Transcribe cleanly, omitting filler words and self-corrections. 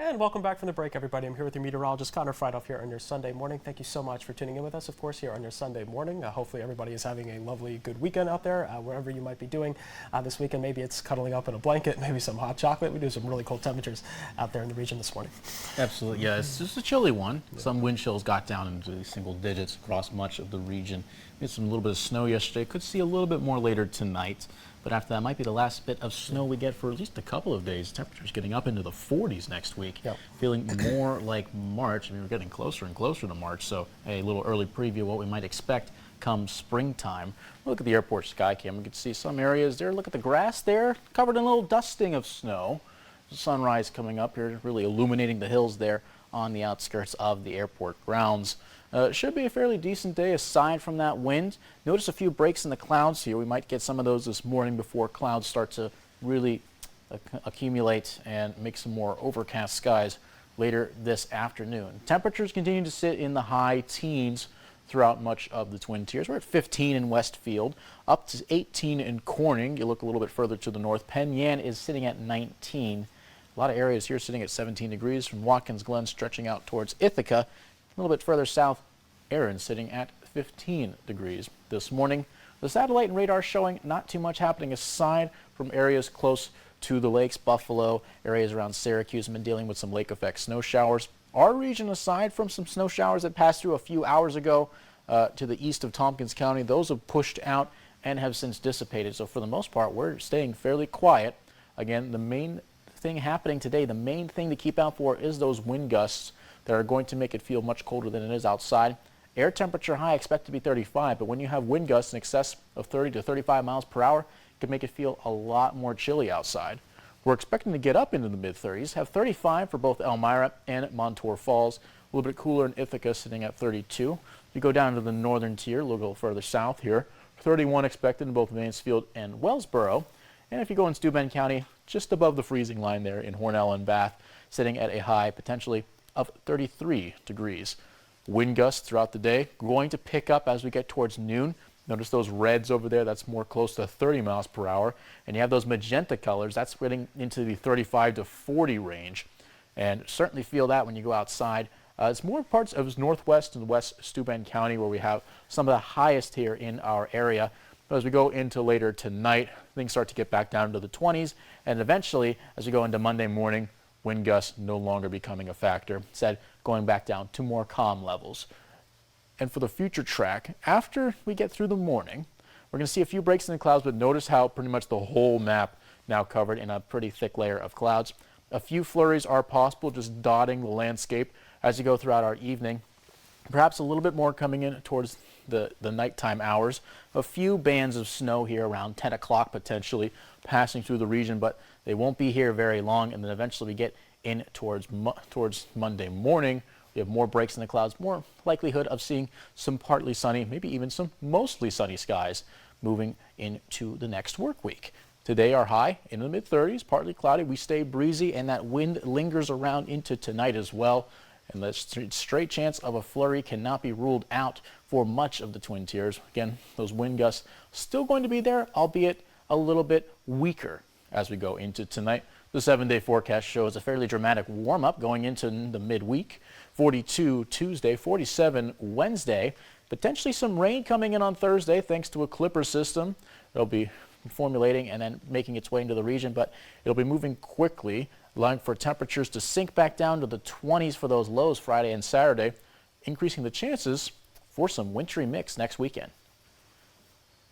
And welcome back from the break, everybody. I'm here with your meteorologist, Connor Friedhoff, here on your Sunday morning. Thank you so much for tuning in with us, of course, here on your Sunday morning. Hopefully everybody is having a lovely, good weekend out there, wherever you might be doing this weekend. Maybe it's cuddling up in a blanket, maybe some hot chocolate. We do some really cold temperatures out there in the region this morning. Absolutely, yeah. It's just a chilly one. Yeah. Some wind chills got down into the single digits across much of the region. We had some little bit of snow yesterday. Could see a little bit more later tonight. But after that might be the last bit of snow we get for at least a couple of days. Temperatures getting up into the 40s next week. Yep. Feeling more like March. I mean, we're getting closer and closer to March, so a little early preview of what we might expect come springtime. Look at the airport sky cam. We can see some areas there. Look at the grass there, covered in a little dusting of snow. Sunrise coming up here, really illuminating the hills there on the outskirts of the airport grounds. Should be a fairly decent day aside from that wind. Notice a few breaks in the clouds here. We might get some of those this morning before clouds start to really accumulate and make some more overcast skies later this afternoon. Temperatures continue to sit in the high teens throughout much of the Twin Tiers. We're at 15 in Westfield, up to 18 in Corning. You look a little bit further to the north. Penn Yan is sitting at 19. A lot of areas here sitting at 17 degrees from Watkins Glen stretching out towards Ithaca. A little bit further south, Erin sitting at 15 degrees this morning. The satellite and radar showing not too much happening aside from areas close to the lakes. Buffalo, areas around Syracuse have been dealing with some lake effect snow showers. Our region, aside from some snow showers that passed through a few hours ago to the east of Tompkins County, those have pushed out and have since dissipated. So for the most part, we're staying fairly quiet. Again, the main thing happening today, the main thing to keep out for is those wind gusts that are going to make it feel much colder than it is outside. Air temperature high expect to be 35, but when you have wind gusts in excess of 30 to 35 miles per hour, it can make it feel a lot more chilly outside. We're expecting to get up into the mid-30s, have 35 for both Elmira and Montour Falls, a little bit cooler in Ithaca sitting at 32. You go down to the northern tier, a little further south here, 31 expected in both Mansfield and Wellsboro. And if you go in Steuben County, just above the freezing line there in Hornell and Bath, sitting at a high potentially of 33 degrees. Wind gusts throughout the day going to pick up as we get towards noon. Notice those reds over there, that's more close to 30 miles per hour. And you have those magenta colors, that's getting into the 35 to 40 range. And certainly feel that when you go outside. It's more parts of northwest and west Steuben County where we have some of the highest here in our area. But as we go into later tonight, things start to get back down to the 20s. And eventually, as we go into Monday morning, wind gusts no longer becoming a factor. Instead, going back down to more calm levels. And for the future track, after we get through the morning, we're going to see a few breaks in the clouds, but notice how pretty much the whole map now covered in a pretty thick layer of clouds. A few flurries are possible, just dotting the landscape as you go throughout our evening. Perhaps a little bit more coming in towards the nighttime hours. A few bands of snow here around 10 o'clock potentially passing through the region, but they won't be here very long, and then eventually we get in towards Monday morning. We have more breaks in the clouds, more likelihood of seeing some partly sunny, maybe even some mostly sunny skies moving into the next work week. Today our high in the mid-30s, partly cloudy. We stay breezy, and that wind lingers around into tonight as well. And the straight chance of a flurry cannot be ruled out for much of the Twin Tiers. Again, those wind gusts still going to be there, albeit a little bit weaker as we go into tonight. The 7-day forecast shows a fairly dramatic warm-up going into the midweek. 42 Tuesday, 47 Wednesday. Potentially some rain coming in on Thursday thanks to a clipper system. It'll be formulating and then making its way into the region, but it'll be moving quickly, allowing for temperatures to sink back down to the 20s for those lows Friday and Saturday, increasing the chances for some wintry mix next weekend.